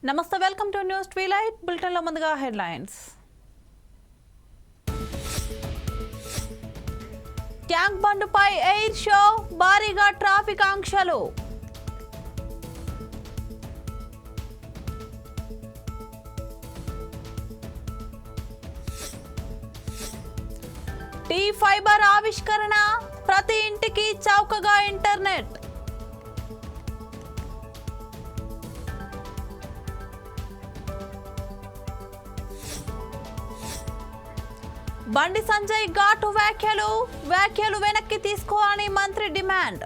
నమస్తే, welcome to news twilight. బులెటిన్లో ముందుగా హెడ్లైన్స్. ట్యాంక్ బండుపై ఎయిర్ షో, భారీగా ట్రాఫిక్ ఆంక్షలు. టీ ఫైబర్ ఆవిష్కరణ, ప్రతి ఇంటికి చౌకగా ఇంటర్నెట్. బండి సంజయ్ ఘాటు వ్యాఖ్యలు వెనక్కి తీసుకోవాలని మంత్రి డిమాండ్.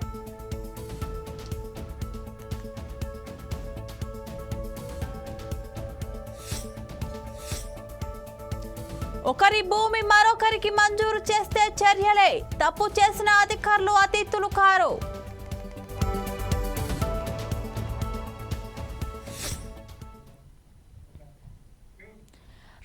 ఒకరి భూమి మరొకరికి మంజూరు చేస్తే చర్యలే, తప్పు చేసిన అధికారులు అతిథులు కారు.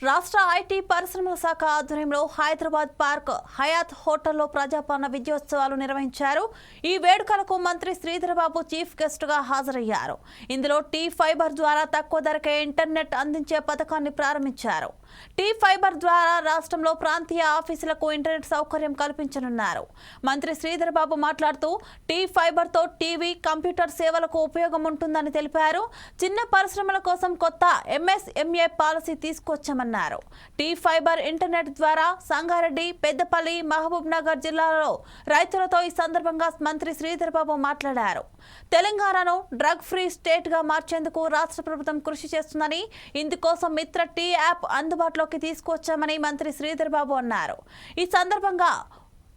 రాష్ట్ర ఐటీ పరిశ్రమల శాఖ ఆధ్వర్యంలో హైదరాబాద్ పార్క్ హయాత్ హోటల్లో ప్రజాపాలన విజయోత్సవాలు నిర్వహించారు. ఈ వేడుకలకు మంత్రి శ్రీధరబాబు చీఫ్ గెస్ట్ గా హాజరయ్యారు. ఇందులో టీ ఫైబర్ ద్వారా తక్కువ ధరకే ఇంటర్నెట్ అందించే పథకాన్ని ప్రారంభించారు. టీ ఫైబర్ ద్వారా రాష్ట్రంలో ప్రాంతీయ ఆఫీసులకు ఇంటర్నెట్ సౌకర్యం కల్పించనున్నారు. మంత్రి శ్రీధరబాబు మాట్లాడుతూ టీ ఫైబర్ తో టీవీ, కంప్యూటర్ సేవలకు ఉపయోగం ఉంటుందని తెలిపారు. చిన్న పరిశ్రమల కోసం కొత్త ఎంఎస్ఎంఏ పాలసీ తీసుకొచ్చామన్నారు. టీ ఫైబర్ ఇంటర్నెట్ ద్వారా సంగారెడ్డి, పెద్దపల్లి, మహబూబ్ నగర్ జిల్లాలలో రైతులతో ఈ సందర్భంగా మంత్రి శ్రీధరబాబు మాట్లాడారు. తెలంగాణను డ్రగ్ ఫ్రీ స్టేట్ గా మార్చేందుకు రాష్ట్ర ప్రభుత్వం కృషి చేస్తుందని, ఇందుకోసం మిత్ర టీ యాప్ అందుబాటులోకి తీసుకొచ్చామని మంత్రి శ్రీధరబాబు అన్నారు. ఈ సందర్భంగా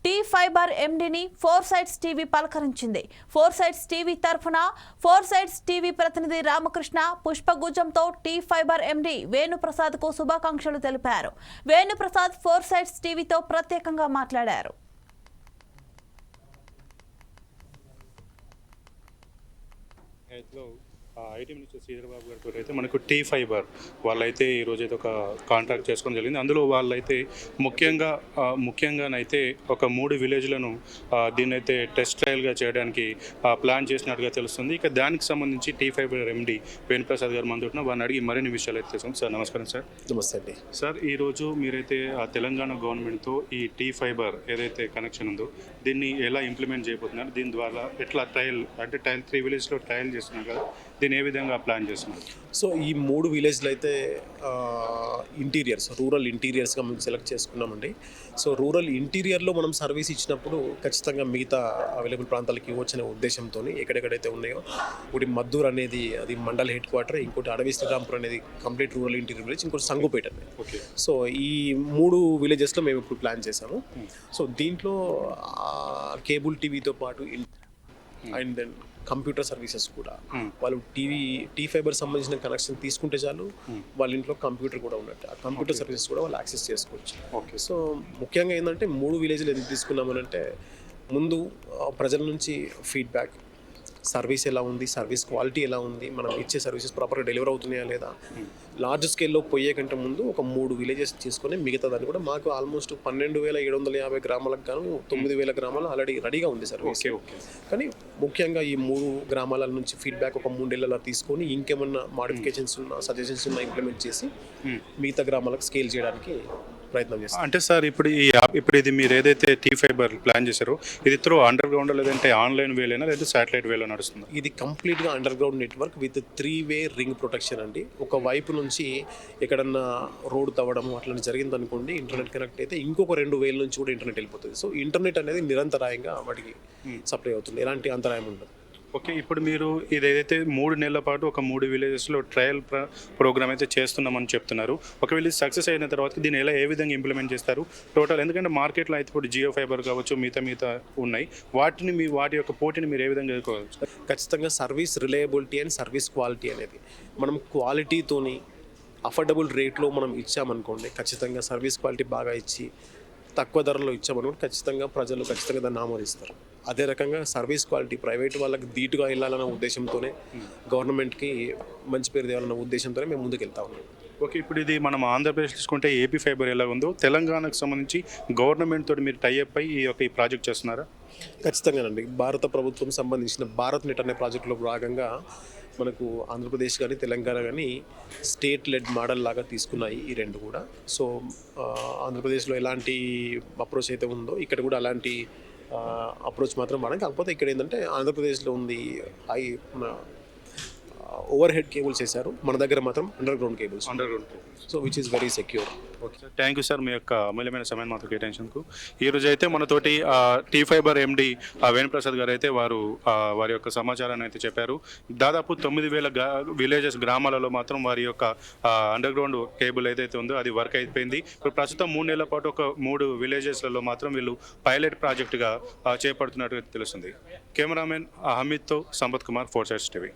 టీ ఫైబర్ ఎండీని ఫోర్ సైడ్స్ టీవీ పలకరించింది. ఫోర్ సైడ్స్ టీవీ తరఫున ఫోర్ సైడ్స్ టీవీ ప్రతినిధి రామకృష్ణ పుష్పగుజంతో టీ ఫైబర్ ఎండీ వేణుప్రసాద్ కు శుభాకాంక్షలు తెలిపారు. వేణుప్రసాద్ ఫోర్ సైడ్స్ టీవీతో ప్రత్యేకంగా మాట్లాడారు. ఐటీ మినిస్టర్ శ్రీధరబాబు గారితో అయితే మనకు టీ ఫైబర్ వాళ్ళైతే ఈరోజు అయితే ఒక కాంట్రాక్ట్ చేసుకోవడం జరిగింది. అందులో వాళ్ళైతే ముఖ్యంగానైతే ఒక 3 విలేజ్లను దీన్ని అయితే టెస్ట్ ట్రయల్గా చేయడానికి ప్లాన్ చేసినట్టుగా తెలుస్తుంది. ఇక దానికి సంబంధించి టీ ఫైబర్ ఎండీ వేణుప్రసాద్ గారు మనతో వారిని అడిగి మరిన్ని విషయాలు అయితే తెలుసు. సార్ నమస్కారం. సార్ నమస్తే అండి. సార్ ఈరోజు మీరైతే తెలంగాణ గవర్నమెంట్తో ఈ టీ ఫైబర్ ఏదైతే కనెక్షన్ ఉందో దీన్ని ఎలా ఇంప్లిమెంట్ చేయబోతున్నారు, దీని ద్వారా ఎట్లా ట్రయల్ అంటే 3 విలేజ్లో ట్రయల్ చేస్తున్నారు కదా, దీన్ని ఏ విధంగా ప్లాన్ చేస్తున్నారు? సో ఈ 3 విలేజ్లు అయితే రూరల్ ఇంటీరియర్స్గా మనం సెలెక్ట్ చేసుకున్నామండి. సో రూరల్ ఇంటీరియర్లో మనం సర్వీస్ ఇచ్చినప్పుడు ఖచ్చితంగా మిగతా అవైలబుల్ ప్రాంతాలకి ఇవ్వచ్చనే ఉద్దేశంతో ఎక్కడెక్కడైతే ఉన్నాయో, ఒకటి మద్దూర్ అనేది అది మండల్ హెడ్ క్వార్టర్, ఇంకోటి అడవి శ్రీరాంపూర్ అనేది కంప్లీట్ రూరల్ ఇంటీరియర్ విలేజ్, ఇంకోటి సంగుపేట అనేది. ఓకే. సో ఈ 3 విలేజెస్లో మేము ఇప్పుడు ప్లాన్ చేసాము. సో దీంట్లో కేబుల్ టీవీతో పాటు అండ్ దెన్ కంప్యూటర్ సర్వీసెస్ కూడా వాళ్ళు టీ ఫైబర్ సంబంధించిన కనెక్షన్ తీసుకుంటే చాలు, వాళ్ళ ఇంట్లో కంప్యూటర్ కూడా ఉన్నట్టు ఆ కంప్యూటర్ సర్వీసెస్ కూడా వాళ్ళు యాక్సెస్ చేసుకోవచ్చు. ఓకే. సో ముఖ్యంగా ఏంటంటే 3 విలేజ్లు ఎందుకు తీసుకున్నామనంటే, ముందు ప్రజల నుంచి ఫీడ్బ్యాక్, సర్వీస్ ఎలా ఉంది, సర్వీస్ క్వాలిటీ ఎలా ఉంది, మనం ఇచ్చే సర్వీసెస్ ప్రాపర్గా డెలివర్ అవుతున్నాయా లేదా, లార్జ్ స్కేల్లో పోయే కంటే ముందు ఒక 3 విలేజెస్ తీసుకొని మిగతా దాన్ని కూడా మాకు ఆల్మోస్ట్ 12,750 గ్రామాలకు గాను 9,000 గ్రామాలు ఆల్రెడీ రెడీగా ఉంది సర్వీస్. కానీ ముఖ్యంగా ఈ 3 గ్రామాల నుంచి ఫీడ్బ్యాక్ ఒక 3 నెలల తీసుకొని ఇంకేమన్నా మాడిఫికేషన్స్ ఉన్నా, సజెషన్స్ ఉన్నా ఇంప్లిమెంట్ చేసి మిగతా గ్రామాలకు స్కేల్ చేయడానికి ప్రయత్నం చేస్తాం. అంటే సార్ ఇప్పుడు ఇది మీరు ఏదైతే టీ ఫైబర్ ప్లాన్ చేశారో ఇది త్రూ అండర్ గ్రౌండ్ లేదంటే ఆన్లైన్ వేలేనా లేదా శాటిలైట్ వేలో నడుస్తుంది? ఇది కంప్లీట్గా అండర్ గ్రౌండ్ నెట్వర్క్ విత్ 3-వే రింగ్ ప్రొటెక్షన్ అండి. ఒక వైపు నుంచి ఎక్కడన్నా రోడ్ తవ్వడం అట్లా జరిగింది అనుకోండి, ఇంటర్నెట్ కనెక్ట్ అయితే ఇంకొక 2 వేల నుంచి కూడా ఇంటర్నెట్ వెళ్ళిపోతుంది. సో ఇంటర్నెట్ అనేది నిరంతరాయంగా వాటికి సప్లై అవుతుంది, ఎలాంటి అంతరాయం ఉండదు. ఓకే. ఇప్పుడు మీరు ఇది ఏదైతే 3 నెలల పాటు ఒక 3 విలేజెస్లో ట్రయల్ ప్రోగ్రామ్ అయితే చేస్తున్నామని చెప్తున్నారు. ఒకవేళ సక్సెస్ అయిన తర్వాత దీన్ని ఏ విధంగా ఇంప్లిమెంట్ చేస్తారు టోటల్? ఎందుకంటే మార్కెట్లో అయితే ఇప్పుడు జియో ఫైబర్ కావచ్చు, మిగతా ఉన్నాయి, వాటి యొక్క పోటీని మీరు ఏ విధంగా ఎదుర్కోవచ్చు? ఖచ్చితంగా service reliability and service quality అనేది మనం క్వాలిటీతోని అఫోర్డబుల్ రేట్లో మనం ఇచ్చామనుకోండి, ఖచ్చితంగా సర్వీస్ క్వాలిటీ బాగా ఇచ్చి తక్కువ ధరలో ఇచ్చామనుకోండి, ప్రజలు ఖచ్చితంగా దాన్ని ఆమోదిస్తారు. అదే రకంగా సర్వీస్ క్వాలిటీ ప్రైవేట్ వాళ్ళకి ధీటుగా వెళ్ళాలన్న ఉద్దేశంతోనే, గవర్నమెంట్కి మంచి పేరు తేవాలన్న ఉద్దేశంతోనే మేము ముందుకు వెళ్తా ఉన్నాం. ఓకే, ఇప్పుడు ఇది మనం ఆంధ్రప్రదేశ్ తీసుకుంటే ఏపీ ఫైబర్ ఎలా ఉందో తెలంగాణకు సంబంధించి గవర్నమెంట్ తోటి మీరు టైఅప్ అయ్యి ఈ ప్రాజెక్ట్ చేస్తున్నారా? ఖచ్చితంగానండి. భారత ప్రభుత్వం సంబంధించిన భారత్ నెట్ అనే ప్రాజెక్టులో భాగంగా మనకు ఆంధ్రప్రదేశ్ కానీ తెలంగాణ కానీ స్టేట్ లెడ్ మోడల్ లాగా తీసుకున్నాయి ఈ రెండు కూడా. సో ఆంధ్రప్రదేశ్లో ఎలాంటి అప్రోచ్ అయితే ఉందో ఇక్కడ కూడా అలాంటి అప్రోచ్ మాత్రం మనం. కాకపోతే ఇక్కడ ఏంటంటే ఆంధ్రప్రదేశ్లో ఉంది ఓవర్ హెడ్ కేబుల్స్ వేశారు, మన దగ్గర మాత్రం underground cables. So which is very secure. Okay sir, thank you sir మీ యొక్క అమూల్యమైన సమయం మాతో కేటాయించినందుకు. ఈరోజు అయితే మనతోటి టీ ఫైబర్ ఎండి వేణుప్రసాద్ గారు అయితే వారి యొక్క సమాచారాన్ని అయితే చెప్పారు. దాదాపు 9,000 విలేజెస్ గ్రామాలలో మాత్రం వారి యొక్క అండర్ గ్రౌండ్ కేబుల్ ఏదైతే ఉందో అది వర్క్ అయిపోయింది. ఇప్పుడు ప్రస్తుతం 3 నెలల పాటు ఒక 3 విలేజెస్లలో మాత్రం వీళ్ళు పైలట్ ప్రాజెక్టుగా చేపడుతున్నట్టుగా తెలుస్తుంది. కెమెరామెన్ హమీద్తో సంపత్ కుమార్, 4 Sides TV.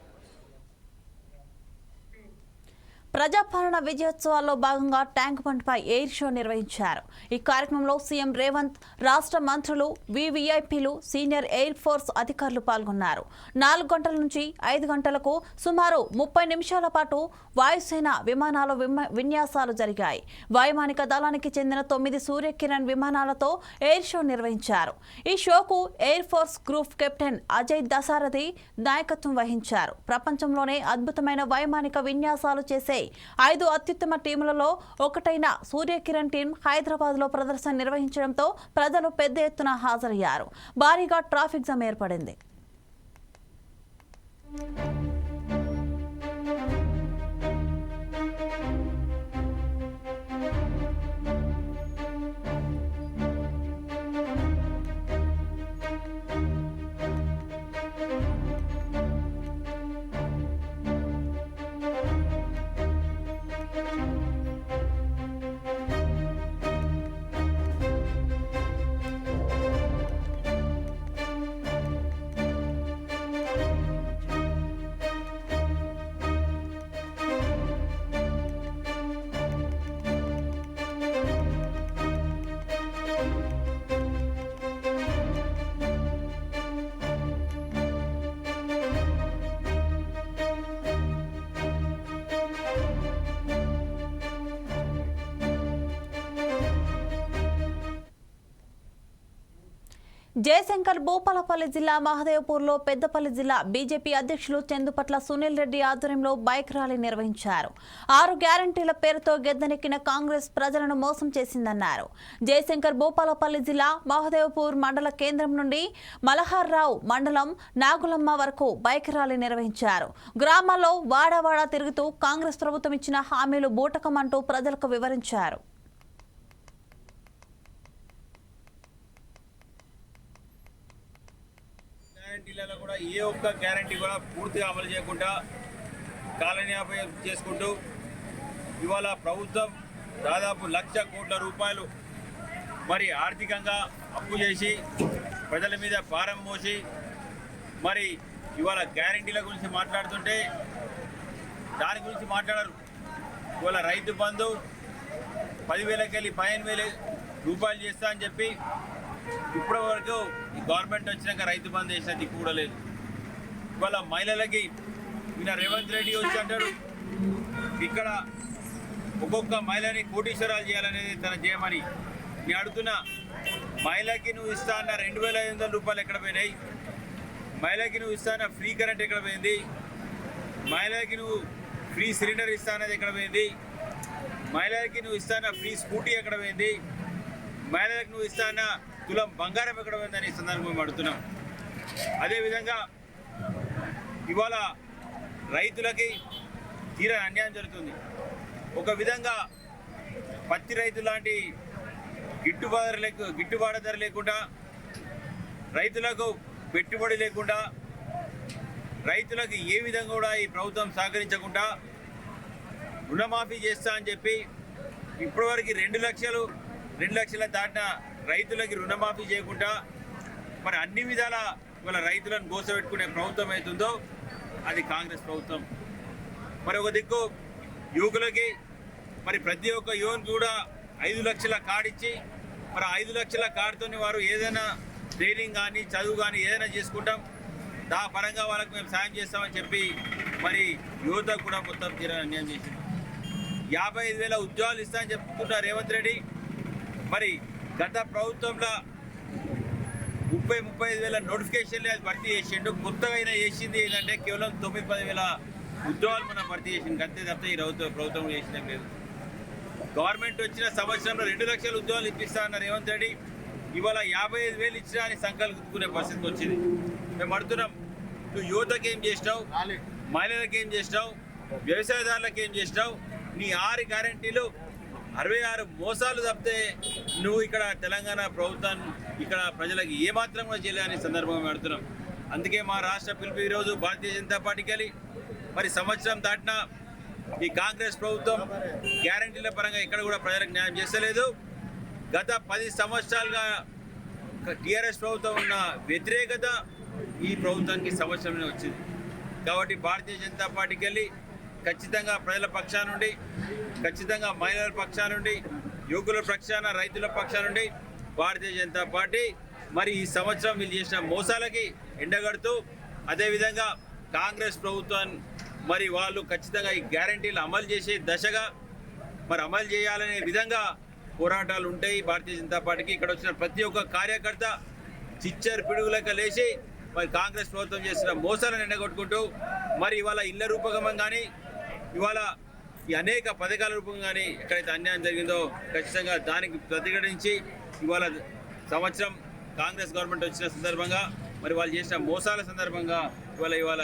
ప్రజాపాలన విజయోత్సవాల్లో భాగంగా ట్యాంక్ బండ్పై ఎయిర్ షో నిర్వహించారు. ఈ కార్యక్రమంలో సీఎం రేవంత్, రాష్ట్ర మంత్రులు, వివిఐపీలు, సీనియర్ ఎయిర్ ఫోర్స్ అధికారులు పాల్గొన్నారు. 4 గంటల నుంచి 5 గంటలకు సుమారు 30 నిమిషాల పాటు వాయుసేన విమానాల విన్యాసాలు జరిగాయి. వైమానిక దళానికి చెందిన 9 సూర్యకిరణ్ విమానాలతో ఎయిర్ షో నిర్వహించారు. ఈ షోకు air force group captain Ajay Dasarathi నాయకత్వం వహించారు. ప్రపంచంలోనే అద్భుతమైన వైమానిక విన్యాసాలు చేసే 5 అత్యుత్తమ టీములలో ఒకటైన సూర్యకిరణ్ టీం హైదరాబాద్లో ప్రదర్శన నిర్వహించడంతో ప్రజలు పెద్ద ఎత్తున హాజరయ్యారు. భారీగా ట్రాఫిక్ జామ్ ఏర్పడింది. జయశంకర్ భూపాలపల్లి జిల్లా మహదేవ్పూర్లో పెద్దపల్లి జిల్లా బీజేపీ అధ్యక్షులు చందుపట్ల సునీల్ రెడ్డి ఆధ్వర్యంలో బైక్ ర్యాలీ నిర్వహించారు. 6 గ్యారంటీల పేరుతో గెద్దెనెక్కిన కాంగ్రెస్ ప్రజలను మోసం చేసిందన్నారు. జయశంకర్ భూపాలపల్లి జిల్లా మహదేవ్పూర్ మండల కేంద్రం నుండి మలహార్రావు మండలం నాగులమ్మ వరకు బైక్ ర్యాలీ నిర్వహించారు. గ్రామాల్లో వాడావాడా తిరుగుతూ కాంగ్రెస్ ప్రభుత్వం ఇచ్చిన హామీలు బూటకమంటూ ప్రజలకు వివరించారు. గ్యారంటీలలో కూడా ఏ ఒక్క గ్యారంటీ కూడా పూర్తిగా అమలు చేయకుండా కాలన్యాపయం చేసుకుంటూ ఇవాళ ప్రభుత్వం దాదాపు 1,00,000 కోట్ల రూపాయలు మరి ఆర్థికంగా అప్పు చేసి ప్రజల మీద భారం మోసి మరి ఇవాళ గ్యారంటీల గురించి మాట్లాడుతుంటే దాని గురించి మాట్లాడరు. ఇవాళ రైతు బంధు 10,000కి వెళ్ళి 15,000 రూపాయలు చేస్తా అని చెప్పి ఇప్పటి వరకు ఈ గవర్నమెంట్ వచ్చినాక రైతు బంధు చేసిన దిక్కు కూడా లేదు. ఇవాళ మహిళలకి ఈయన రేవంత్ రెడ్డి వచ్చి అంటాడు ఇక్కడ ఒక్కొక్క మహిళని కోటీశ్వరాలు చేయాలనేది తన చేయమని. నేను అడుగుతున్నా, మహిళకి నువ్వు ఇస్తా అన్న 2,500 రూపాయలు ఎక్కడ పోయినాయి? మహిళకి నువ్వు ఇస్తా అన్న ఫ్రీ కరెంట్ ఎక్కడ పోయింది? మహిళకి నువ్వు ఫ్రీ సిలిండర్ ఇస్తా అన్నది ఎక్కడ పోయింది? మహిళలకి నువ్వు ఇస్తా అన్న ఫ్రీ స్కూటీ ఎక్కడ పోయింది? మహిళలకు నువ్వు ఇస్తా అన్న తులం బంగారం ఎక్కడ పోయిందని ఈ సందర్భంగా అడుగుతున్నాం. అదేవిధంగా ఇవాళ రైతులకి తీరా అన్యాయం జరుగుతుంది. ఒక విధంగా పత్తి రైతు లాంటి గిట్టుబాటు ధర లేకుండా, రైతులకు పెట్టుబడి లేకుండా, రైతులకు ఏ విధంగా కూడా ఈ ప్రభుత్వం సహకరించకుండా రుణమాఫీ చేస్తా అని చెప్పి ఇప్పటివరకు 2 లక్షల దాటిన రైతులకి రుణమాఫీ చేయకుండా మరి అన్ని విధాల ఇవాళ రైతులను గోసపెట్టుకునే ప్రభుత్వం అవుతుందో అది కాంగ్రెస్ ప్రభుత్వం. మరి ఒక దిక్కు యువకులకి మరి ప్రతి ఒక్క యువకునికి కూడా 5 లక్షల కార్డు ఇచ్చి మరి 5 లక్షల కార్డుతో వారు ఏదైనా ట్రైనింగ్ కానీ చదువు కానీ ఏదైనా చేసుకుంటాం, దా పరంగా వాళ్ళకు మేము సాయం చేస్తామని చెప్పి మరి యువతకు కూడా మొత్తం తీరా అన్యాయం చేసింది. 55,000 ఉద్యోగాలు ఇస్తామని చెప్తున్న రేవంత్ రెడ్డి మరి గత ప్రభుత్వంలో 35,000 నోటిఫికేషన్లు అది భర్తీ చేసిండు. కొత్తగా అయినా చేసింది ఏంటంటే కేవలం 9-10,000 ఉద్యోగాలు మనం భర్తీ చేసింది. అంతే తప్ప ఈ ప్రభుత్వం చేసిన లేదు. గవర్నమెంట్ వచ్చిన సంవత్సరంలో 2 లక్షల ఉద్యోగాలు ఇప్పిస్తా అన్న రేవంత్ రెడ్డి ఇవాళ 55,000 ఇచ్చినా అని సంకల్పించుకునే పరిస్థితి వచ్చింది. మేము అడుగుతున్నాం, నువ్వు యువతకి ఏం చేసినావు, మహిళలకు ఏం చేసినావు, వ్యవసాయదారులకు ఏం చేసినావు? నీ 6 గ్యారెంటీలు 66 మోసాలు తప్పితే నువ్వు ఇక్కడ తెలంగాణ ప్రభుత్వాన్ని ఇక్కడ ప్రజలకు ఏమాత్రం కూడా చేయలేని సందర్భంగా అడుగుతున్నాం. అందుకే మా రాష్ట్ర పిలుపు ఈరోజు భారతీయ జనతా పార్టీకి వెళ్ళి మరి సంవత్సరం దాటిన ఈ కాంగ్రెస్ ప్రభుత్వం గ్యారెంటీల పరంగా ఇక్కడ కూడా ప్రజలకు న్యాయం చేస్తలేదు. గత 10 సంవత్సరాలుగా టీఆర్ఎస్ ప్రభుత్వం ఉన్న వ్యతిరేకత ఈ ప్రభుత్వానికి సంవత్సరంలో వచ్చింది. కాబట్టి భారతీయ జనతా పార్టీకి వెళ్ళి ఖచ్చితంగా ప్రజల పక్షా నుండి, ఖచ్చితంగా మహిళల పక్షా నుండి, యువకుల పక్షాన, రైతుల పక్షా నుండి భారతీయ జనతా పార్టీ మరి ఈ సంవత్సరం వీళ్ళు చేసిన మోసాలకి ఎండగడుతూ, అదేవిధంగా కాంగ్రెస్ ప్రభుత్వాన్ని మరి వాళ్ళు ఖచ్చితంగా ఈ గ్యారెంటీలు అమలు చేసే దశగా మరి అమలు చేయాలనే విధంగా పోరాటాలు ఉంటాయి భారతీయ జనతా పార్టీకి. ఇక్కడ వచ్చిన ప్రతి ఒక్క కార్యకర్త చిచ్చర్ పిడుగులక లేచి మరి కాంగ్రెస్ ప్రభుత్వం చేసిన మోసాలను ఎండగొట్టుకుంటూ మరి ఇవాళ ఇళ్ల రూపకం కానీ ఇవాళ ఈ అనేక పథకాల రూపం కానీ ఎక్కడైతే అన్యాయం జరిగిందో ఖచ్చితంగా దానికి ప్రతిఘటించి ఇవాళ సంవత్సరం కాంగ్రెస్ గవర్నమెంట్ వచ్చిన సందర్భంగా మరి వాళ్ళు చేసిన మోసాల సందర్భంగా ఇవాళ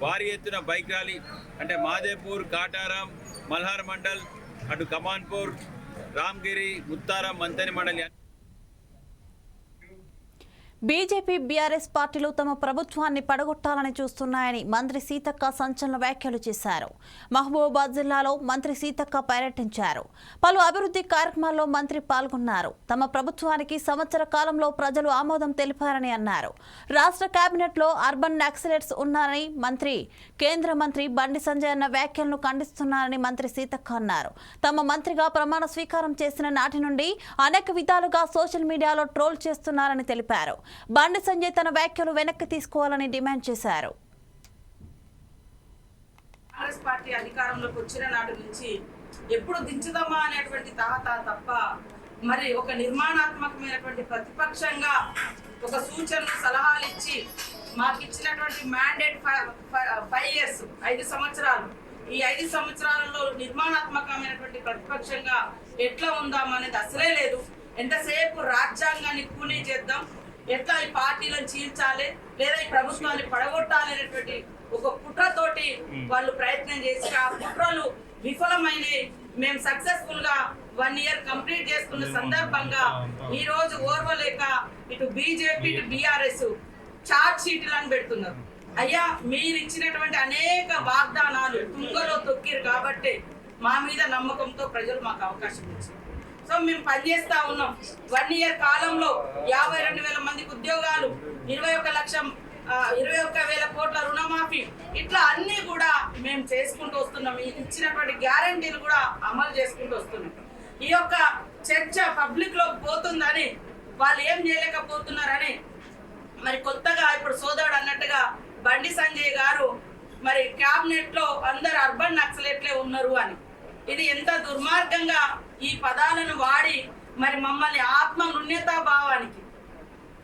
భారీ ఎత్తున బైక్ ర్యాలీ అంటే మాదేపూర్, కాటారం, మల్హార్ మండల్, అటు కమాన్పూర్, రామ్గిరి, ముత్తారం, మంతని మండలి. బీజేపీ, బీఆర్ఎస్ పార్టీలు తమ ప్రభుత్వాన్ని పడగొట్టాలని చూస్తున్నాయని మంత్రి సీతక్క సంచలన వ్యాఖ్యలు చేశారు. మహబూబాబాద్ జిల్లాలో మంత్రి సీతక్క పర్యటించారు. పలు అభివృద్ధి కార్యక్రమాల్లో మంత్రి పాల్గొన్నారు. తమ ప్రభుత్వానికి సంవత్సర కాలంలో ప్రజలు ఆమోదం తెలిపారని అన్నారు. రాష్ట్ర కేబినెట్లో అర్బన్ నక్సలైట్స్ ఉన్నారని మంత్రి, కేంద్ర మంత్రి బండి సంజయ్ అన్న వ్యాఖ్యలను ఖండిస్తున్నారని మంత్రి సీతక్క అన్నారు. తమ మంత్రిగా ప్రమాణ స్వీకారం చేసిన నాటి నుండి అనేక విధాలుగా సోషల్ మీడియాలో ట్రోల్ చేస్తున్నారని తెలిపారు. బండి సంజయ్ తన వ్యాఖ్యలు వెనక్కి తీసుకోవాలని డిమాండ్ చేశారు. కాంగ్రెస్ పార్టీ అధికారంలోకి వచ్చిన నాటి నుంచి ఎప్పుడు దించుదామా అనేటువంటి తప్ప మరి ఒక నిర్మాణాత్మకమైనటువంటి ప్రతిపక్షంగా ఒక సూచనలు, సలహాలు ఇచ్చి మాకు ఇచ్చినటువంటి మ్యాండేట్ 5 years 5 సంవత్సరాలు. ఈ 5 సంవత్సరాలలో నిర్మాణాత్మకమైనటువంటి ప్రతిపక్షంగా ఎట్లా ఉందామనేది అసలే లేదు. ఎంతసేపు రాజ్యాంగాన్ని కూనీ చేద్దాం, ఎట్లా ఈ పార్టీలను చీల్చాలి లేదా ఈ ప్రభుత్వాన్ని పడగొట్టాలి అనేటువంటి ఒక కుట్రతోటి వాళ్ళు ప్రయత్నం చేసి ఆ కుట్రలు విఫలమైనవి. మేము సక్సెస్ఫుల్ గా 1 year కంప్లీట్ చేసుకున్న సందర్భంగా ఈ రోజు ఓర్వలేక ఇటు బీజేపీ, ఇటు బీఆర్ఎస్ చార్జ్ షీట్లను పెడుతున్నారు. అయ్యా, మీరు ఇచ్చినటువంటి అనేక వాగ్దానాలు తుంగలో తొక్కిరు కాబట్టి మా మీద నమ్మకంతో ప్రజలు మాకు అవకాశం ఇచ్చారు. సో మేము పనిచేస్తా ఉన్నాం. 1 year కాలంలో 52,000 మందికి ఉద్యోగాలు, 21,000 కోట్ల రుణమాఫీ, ఇట్లా అన్ని కూడా మేము చేసుకుంటూ వస్తున్నాం. ఇచ్చినటువంటి గ్యారంటీలు కూడా అమలు చేసుకుంటూ వస్తున్నాం. ఈ యొక్క చర్చ పబ్లిక్ లో పోతుందని, వాళ్ళు ఏం చేయలేకపోతున్నారని మరి కొత్తగా ఇప్పుడు సోదరుడు అన్నట్టుగా బండి సంజయ్ గారు మరి క్యాబినెట్ లో అందరు అర్బన్ నక్సలైట్లే ఉన్నారు అని, ఇది ఎంత దుర్మార్గంగా ఈ పదాలను వాడి మరి మమ్మల్ని ఆత్మ నృణ్యతా భావానికి,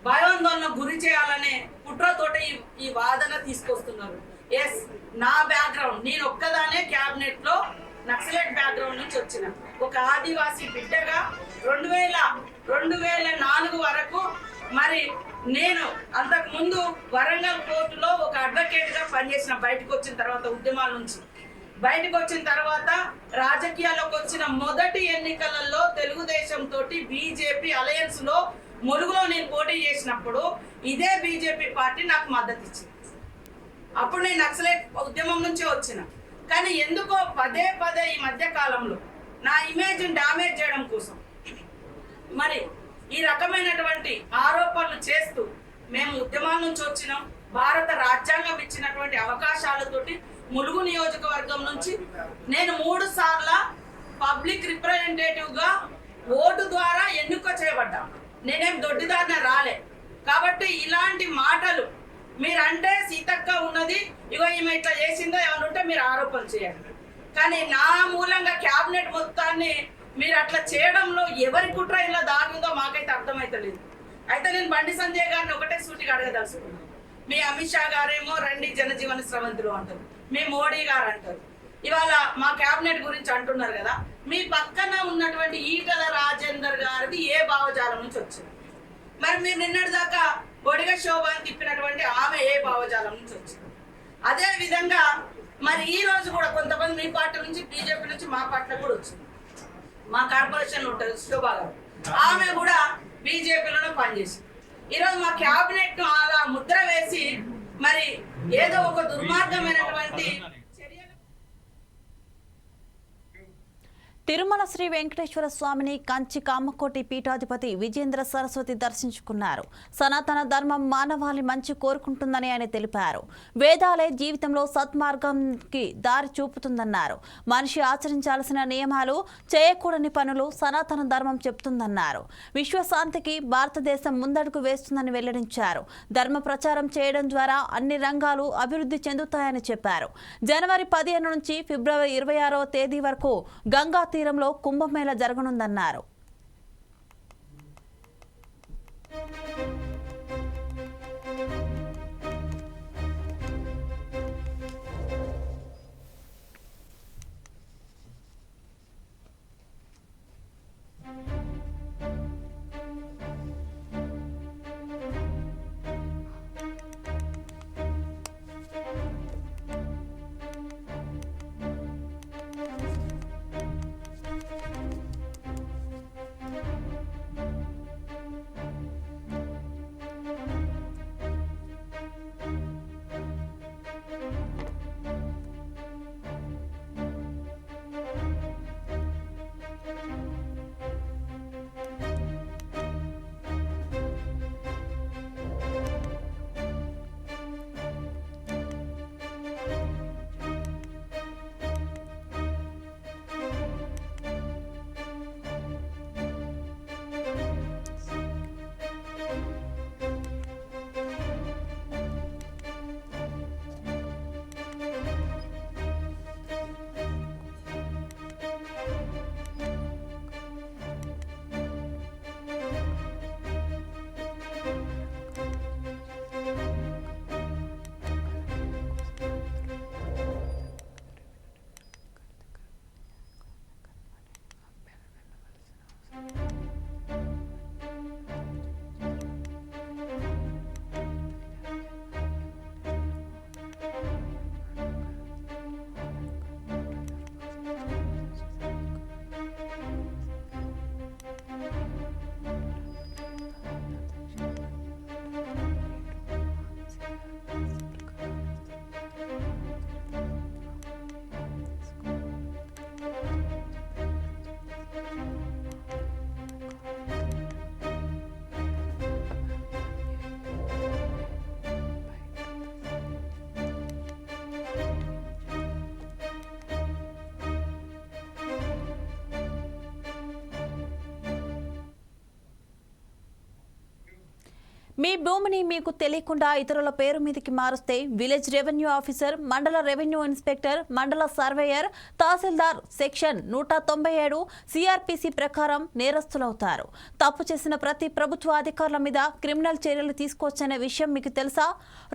భయాందోళనకు గురి చేయాలనే కుట్రతోటి ఈ వాదన తీసుకొస్తున్నారు. ఎస్, నా బ్యాక్గ్రౌండ్, నేను ఒక్కదానే క్యాబినెట్ లో నక్సలైట్ బ్యాక్గ్రౌండ్ నుంచి వచ్చిన ఒక ఆదివాసీ బిడ్డగా 2004 వరకు మరి నేను అంతకు ముందు వరంగల్ కోర్టులో ఒక అడ్వకేట్ గా పనిచేసిన. బయటకు వచ్చిన తర్వాత ఉద్యమాల నుంచి బయటకు వచ్చిన తర్వాత రాజకీయాల్లోకి వచ్చిన మొదటి ఎన్నికలలో తెలుగుదేశం తోటి బీజేపీ అలయన్స్ లో ములుగులో నేను పోటీ చేసినప్పుడు ఇదే బీజేపీ పార్టీ నాకు మద్దతు ఇచ్చింది. అప్పుడు నేను నక్సలైట్ ఉద్యమం నుంచి వచ్చిన. కానీ ఎందుకో పదే ఈ మధ్య కాలంలో నా ఇమేజ్ డామేజ్ చేయడం కోసం మరి ఈ రకమైనటువంటి ఆరోపణలు చేస్తూ, మేము ఉద్యమాల నుంచి వచ్చినాం, భారత రాజ్యాంగం ఇచ్చినటువంటి అవకాశాలతోటి ములుగు నియోజకవర్గం నుంచి నేను 3 సార్లు పబ్లిక్ రిప్రజెంటేటివ్ గా ఓటు ద్వారా ఎన్నిక చేయబడ్డా. నేనేం దొడ్డిదారిన రాలే. కాబట్టి ఇలాంటి మాటలు మీరంటే సీతక్క ఉన్నది, ఇగో ఈమె ఇట్లా చేసిందో ఏమన్నా ఉంటే మీరు ఆరోపణలు చేయండి. కానీ నా మూలంగా క్యాబినెట్ మొత్తాన్ని మీరు అట్లా చేయడంలో ఎవరి కుట్ర ఇలా దాగుందో మాకైతే అర్థమైతలేదు. అయితే నేను బండి సంజయ్ గారిని ఒకటే సూటిగా అడగదలుచుకున్నాను. మీ అమిత్ షా గారేమో రండి జనజీవన స్రవంతులు అంటారు, మీ మోడీ గారు అంటారు, ఇవాళ మా క్యాబినెట్ గురించి అంటున్నారు కదా. మీ పక్కన ఉన్నటువంటి ఈటల రాజేందర్ గారిది ఏ భావజాలం నుంచి వచ్చింది? మరి మీరు నిన్నటి దాకా బొడిగ శోభాన్ని తిప్పినటువంటి ఆమె ఏ భావజాలం నుంచి వచ్చింది? అదే విధంగా మరి ఈ రోజు కూడా కొంతమంది మీ పార్టీ నుంచి, బీజేపీ నుంచి మా పార్టీ కూడా వచ్చింది. మా కార్పొరేషన్ ఉంటుంది శోభా గారు, ఆమె కూడా బీజేపీలోనే పనిచేసింది. ఈరోజు మా క్యాబినెట్ ను అలా ముద్ర వేసి మరి ఏదో ఒక దుర్మార్గమైనటువంటి తిరుమల శ్రీ వెంకటేశ్వర స్వామిని కంచి కామకోటి పీఠాధిపతి విజేంద్ర సరస్వతి దర్శించుకున్నారు. సనాతన ధర్మం మానవాళి మంచి కోరుకుంటుందని ఆయన తెలిపారు. వేదాలే జీవితంలో సత్మార్గంకి దారి చూపుతుందన్నారు. మనిషి ఆచరించాల్సిన నియమాలు, చేయకూడని పనులు సనాతన ధర్మం చెప్తుందన్నారు. విశ్వశాంతికి భారతదేశం ముందడుగు వేస్తుందని వెల్లడించారు. ధర్మ ప్రచారం చేయడం ద్వారా అన్ని రంగాలు అభివృద్ధి చెందుతాయని చెప్పారు. జనవరి 15 నుంచి ఫిబ్రవరి 26వ తేదీ వరకు గంగా తీరంలో కుంభమేళ జరగనుందన్నారు. మీ భూమిని మీకు తెలియకుండా ఇతరుల పేరు మీదకి మారుస్తే విలేజ్ రెవెన్యూ ఆఫీసర్, మండల రెవెన్యూ ఇన్స్పెక్టర్, మండల సర్వేయర్, తహసీల్దార్ సెక్షన్ 197 సిఆర్పిసి ప్రకారం నేరస్తులవుతారు. తప్పు చేసిన ప్రతి ప్రభుత్వ అధికారుల మీద క్రిమినల్ చర్యలు తీసుకోవచ్చనే విషయం మీకు తెలుసా?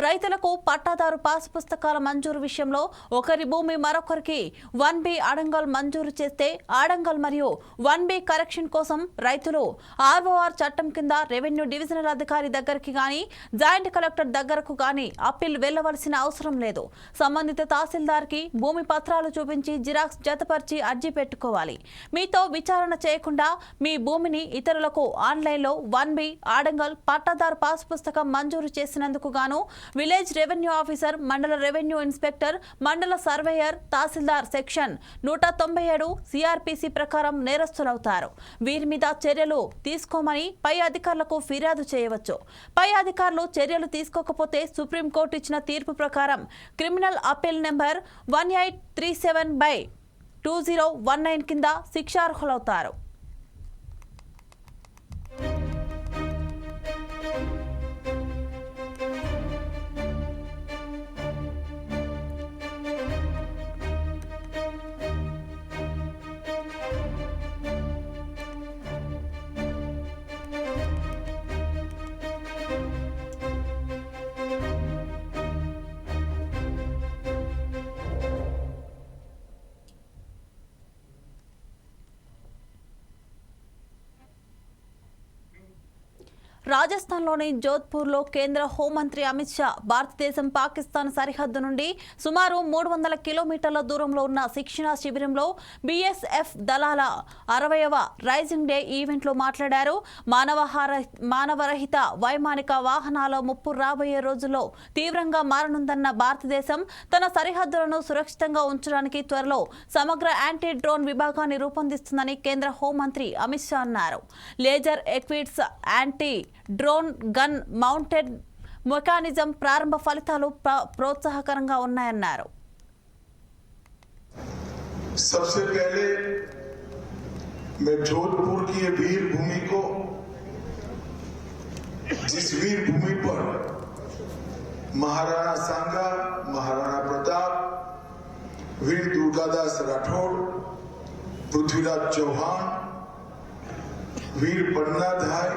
రైతులకు పట్టాదారు పాస్ పుస్తకాల మంజూరు విషయంలో ఒకరి భూమి మరొకరికి 1B అడంగల్ మంజూరు చేస్తే ఆడంగల్ మరియు 1B కరెక్షన్ కోసం రైతులు ఆర్ఓఆర్ చట్టం కింద రెవెన్యూ డివిజనల్ అధికారి దగ్గరికి గాని, జాయింట్ కలెక్టర్ దగ్గరకు గాని అప్పీల్ వెళ్లవలసిన అవసరం లేదు. సంబంధిత తహసీల్దార్ కి భూమి పత్రాలు చూపించి జిరాక్స్ జతపరిచి అర్జీ పెట్టుకోవాలి. మీతో విచారణ చేయకుండా మీ భూమిని ఇతరులకు ఆన్లైన్లో 1B ఆడంగల్ పట్టాదారు పాస్ పుస్తకం మంజూరు చేసినందుకు గాను విలేజ్ రెవెన్యూ ఆఫీసర్, మండల రెవెన్యూ ఇన్స్పెక్టర్, మండల సర్వేయర్, తహసీల్దార్ సెక్షన్ 197 సిఆర్పిసి ప్రకారం నేరస్తులవుతారు. వీరి మీద చర్యలు తీసుకోమని పై అధికారులకు ఫిర్యాదు చేయవచ్చు. పై అధికారులు చర్యలు తీసుకోకపోతే సుప్రీంకోర్టు ఇచ్చిన తీర్పు ప్రకారం క్రిమినల్ అప్పీల్ నెంబర్ 1837/2019 కింద శిక్షార్హులవుతారు. రాజస్థాన్లోని జోధ్పూర్లో కేంద్ర హోంమంత్రి అమిత్ షా భారతదేశం పాకిస్తాన్ సరిహద్దు నుండి సుమారు 300 కిలోమీటర్ల దూరంలో ఉన్న శిక్షణా శిబిరంలో బీఎస్ఎఫ్ దళాల 60వ రైజింగ్ డే ఈవెంట్లో మాట్లాడారు. మానవరహిత వైమానిక వాహనాల ముప్పు రాబోయే రోజుల్లో తీవ్రంగా మారనుందన్న భారతదేశం తన సరిహద్దులను సురక్షితంగా ఉంచడానికి త్వరలో సమగ్ర యాంటీ డ్రోన్ విభాగాన్ని రూపొందిస్తుందని కేంద్ర హోంమంత్రి అమిత్ షా అన్నారు. Laser ఎక్విప్స్ anti drone gun mounted mechanism ప్రారంభ ఫలితాలు ప్రోత్సాహకరంగా ఉన్నాయన్నారు. सबसे पहले मैं जोधपुर की ये वीर भूमि को, जिस वीर भूमि पर महाराणा सांगा, महाराणा प्रताप, वीर दुर्गादास राठौड़, पृथ्वीराज चौहान, वीर पन्नाधाय,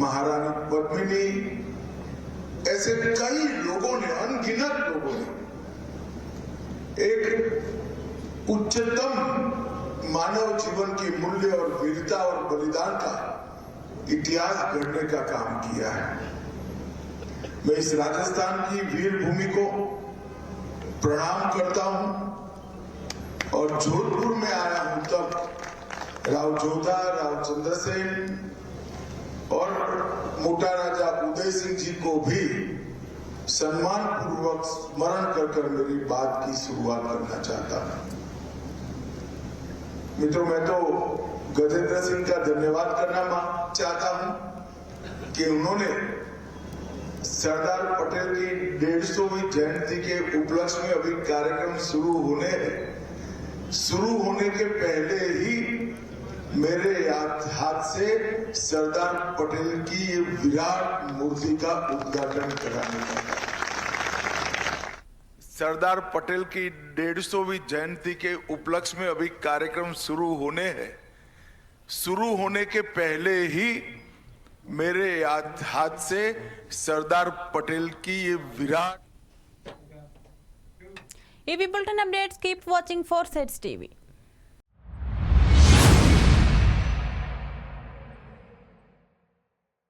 महारानी पद्मिनी, ऐसे कई लोगों ने, अनगिनत लोगों ने एक उच्चतम मानव जीवन के मूल्य और वीरता और बलिदान का इतिहास गढ़ने का काम किया है. मैं इस राजस्थान की वीर भूमि को प्रणाम करता हूं और जोधपुर में आया हूं तब राव जोधा, राव चंद्रसेन और मोटा राजा उदय सिंह जी को भी सम्मान पूर्वक स्मरण कर मेरी बात की शुरुआत करना चाहता हूं. मित्रों, मैं तो गजेंद्र सिंह का धन्यवाद करना चाहता हूं कि उन्होंने सरदार पटेल की 150वीं जयंती के उपलक्ष्य में अभी कार्यक्रम शुरू होने के पहले ही मेरे हाथ से सरदार पटेल की ये विराट मूर्ति का उद्घाटन कराने का. सरदार पटेल की 150वीं जयंती के उपलक्ष्य में अभी कार्यक्रम शुरू होने के पहले ही मेरे हाथ से सरदार पटेल की ये Virat. EV Bulletin updates. Keep watching 4 Sides TV.